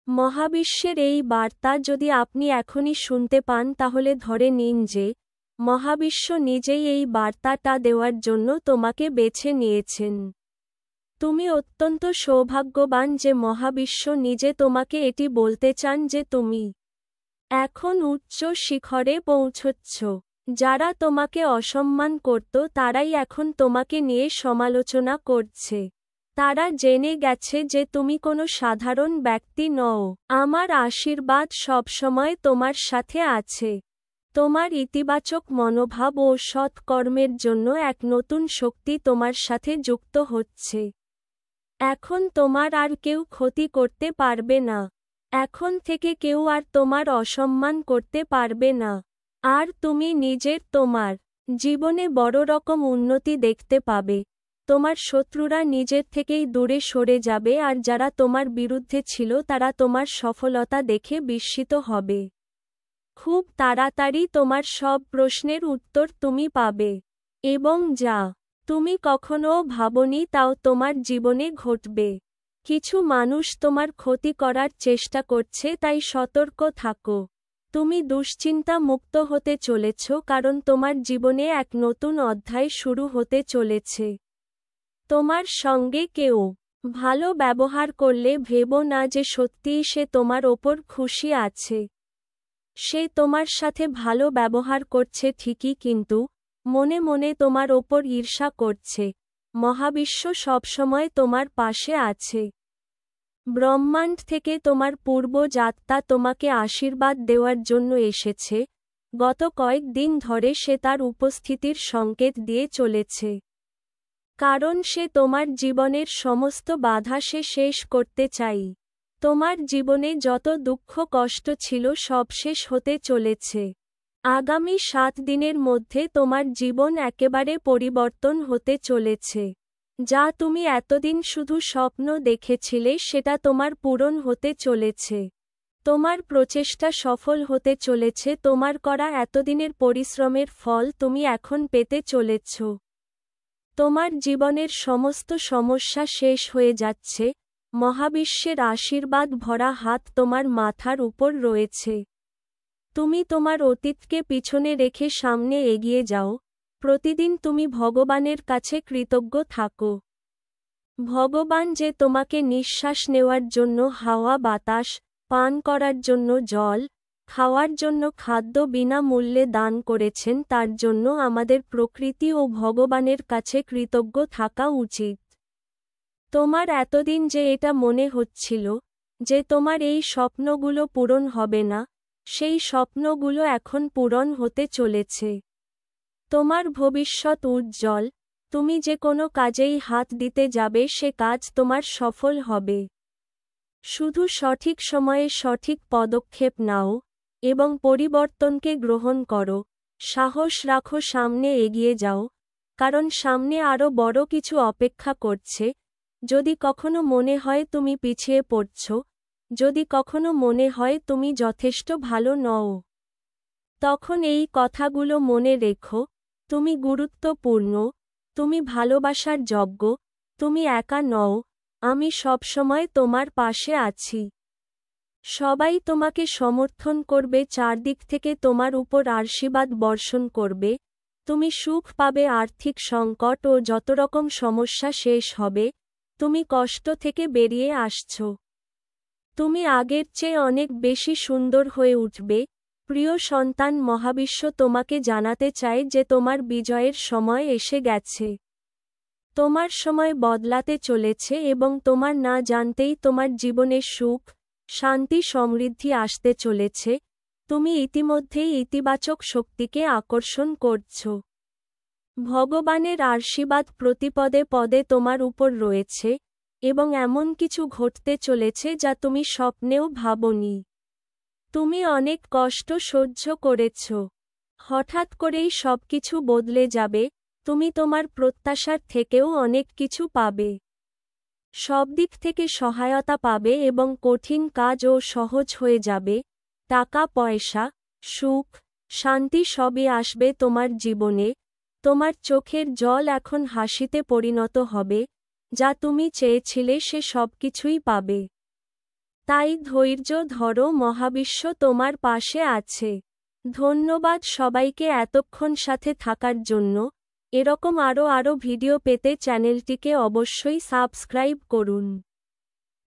মহাবিশ্বের এই বার্তা যদি আপনি এখনই শুনতে পান তাহলে ধরে নিন যে মহাবিশ্ব নিজেই এই বার্তাটা দেওয়ার জন্য তোমাকে বেছে নিয়েছেন। তুমি অত্যন্ত সৌভাগ্যবান যে মহাবিশ্ব নিজে তোমাকে এটি বলতে চান যে তুমি এখন উচ্চ শিখরে পৌঁছচ্ছ। যারা তোমাকে অসম্মান করত তারাই এখন তোমাকে নিয়ে সমালোচনা করছে। তারা জেনে গেছে যে তুমি কোনো সাধারণ ব্যক্তি নও। আমার আশীর্বাদ সবসময় তোমার সাথে আছে। তোমার ইতিবাচক মনোভাব ও সৎ কর্মের জন্য এক নতুন শক্তি তোমার সাথে যুক্ত হচ্ছে। এখন তোমার আর কেউ ক্ষতি করতে পারবে না। এখন থেকে কেউ আর তোমার অসম্মান করতে পারবে না। আর তুমি তোমার জীবনে বড় রকম উন্নতি দেখতে পাবে। তোমার শত্রুরা নিজের থেকেই দূরে সরে যাবে আর যারা তোমার বিরুদ্ধে ছিল তারা তোমার সফলতা দেখে বিস্মিত হবে। খুব তাড়াতাড়ি তোমার সব প্রশ্নের উত্তর তুমি পাবে। এবং যা তুমি কখনোও ভাবনি তাও তোমার জীবনে ঘটবে। কিছু মানুষ তোমার ক্ষতি করার চেষ্টা করছে, তাই সতর্ক থাকো। তুমি দুশ্চিন্তা মুক্ত হতে চলেছ কারণ তোমার জীবনে এক নতুন অধ্যায় শুরু হতে চলেছে। তোমার সঙ্গে কেউ ভালো ব্যবহার করলে ভেবো না যে সত্যিই সে তোমার ওপর খুশি আছে। সে তোমার সাথে ভালো ব্যবহার করছে ঠিকই, কিন্তু মনে মনে তোমার ওপর ঈর্ষা করছে। মহাবিশ্ব সবসময় তোমার পাশে আছে। ব্রহ্মাণ্ড থেকে তোমার পূর্বযাত্রা তোমাকে আশীর্বাদ দেওয়ার জন্য এসেছে। গত কয়েকদিন ধরে সে তার উপস্থিতির সংকেত দিয়ে চলেছে। কারণ সে তোমার জীবনের সমস্ত বাধা শেষ করতে চাই। তোমার জীবনে যত দুঃখ কষ্ট ছিল সব শেষ হতে চলেছে। আগামী 7 দিনের মধ্যে তোমার জীবন একেবারে পরিবর্তন হতে চলেছে। যা তুমি এতদিন শুধু স্বপ্ন দেখেছিলে সেটা তোমার পূরণ হতে চলেছে। তোমার প্রচেষ্টা সফল হতে চলেছে। তোমার করা এতদিনের পরিশ্রমের ফল তুমি এখন পেতে চলেছ। তোমার জীবনের সমস্ত সমস্যা শেষ হয়ে যাচ্ছে। মহাবিশ্বের আশীর্বাদ ভরা হাত তোমার মাথার উপর রয়েছে। তুমি তোমার অতীতকে পিছনে রেখে সামনে এগিয়ে যাও। প্রতিদিন তুমি ভগবানের কাছে কৃতজ্ঞ থাকো। ভগবান যে তোমাকে নিঃশ্বাস নেওয়ার জন্য হাওয়া বাতাস, পান করার জন্য জল, খাওয়ার জন্য খাদ্য বিনামূল্যে দান করেছেন তার জন্য আমাদের প্রকৃতি ও ভগবানের কাছে কৃতজ্ঞ থাকা উচিত। তোমার এতদিন যে এটা মনে হচ্ছিল যে তোমার এই স্বপ্নগুলো পূরণ হবে না, সেই স্বপ্নগুলো এখন পূরণ হতে চলেছে। তোমার ভবিষ্যৎ উজ্জ্বল। তুমি যে কোনো কাজেই হাত দিতে যাবে সে কাজ তোমার সফল হবে। শুধু সঠিক সময়ে সঠিক পদক্ষেপ নাও এবং পরিবর্তনকে গ্রহণ করো। সাহস রাখো, সামনে এগিয়ে যাও, কারণ সামনে আরও বড় কিছু অপেক্ষা করছে। যদি কখনো মনে হয় তুমি পিছিয়ে পড়ছ, যদি কখনো মনে হয় তুমি যথেষ্ট ভালো নও, তখন এই কথাগুলো মনে রেখো। তুমি গুরুত্বপূর্ণ, তুমি ভালোবাসার যোগ্য, তুমি একা নও। আমি সবসময় তোমার পাশে আছি। সবাই তোমাকে সমর্থন করবে, চারদিক থেকে তোমার উপর আশীর্বাদ বর্ষণ করবে। তুমি সুখ পাবে, আর্থিক সংকট ও যত রকম সমস্যা শেষ হবে। তুমি কষ্ট থেকে বেরিয়ে আসছো। তুমি আগের চেয়ে অনেক বেশি সুন্দর হয়ে উঠবে। প্রিয় সন্তান, মহাবিশ্ব তোমাকে জানাতে চায় যে তোমার বিজয়ের সময় এসে গেছে। তোমার সময় বদলাতে চলেছে এবং তোমার না জানতেই তোমার জীবনে সুখ, শান্তি, সমৃদ্ধি আসতে চলেছে। তুমি ইতিমধ্যেই ইতিবাচক শক্তিকে আকর্ষণ করছ। ভগবানের আশীর্বাদ প্রতিপদে পদে তোমার উপর রয়েছে এবং এমন কিছু ঘটতে চলেছে যা তুমি স্বপ্নেও ভাবনি। তুমি অনেক কষ্ট সহ্য করেছ। হঠাৎ করেই সবকিছু বদলে যাবে। তুমি তোমার প্রত্যাশার থেকেও অনেক কিছু পাবে। সব দিক থেকে সহায়তা পাবে এবং কঠিন কাজও সহজ হয়ে যাবে। টাকা পয়সা, সুখ, শান্তি সবই আসবে তোমার জীবনে। তোমার চোখের জল এখন হাসিতে পরিণত হবে। যা তুমি চেয়েছিলে সে সবকিছুই পাবে। তাই ধৈর্য ধরো, মহাবিশ্ব তোমার পাশে আছে। ধন্যবাদ সবাইকে এতক্ষণ সাথে থাকার জন্য। এরকম আরও ভিডিও পেতে চ্যানেলটিকে অবশ্যই সাবস্ক্রাইব করুন।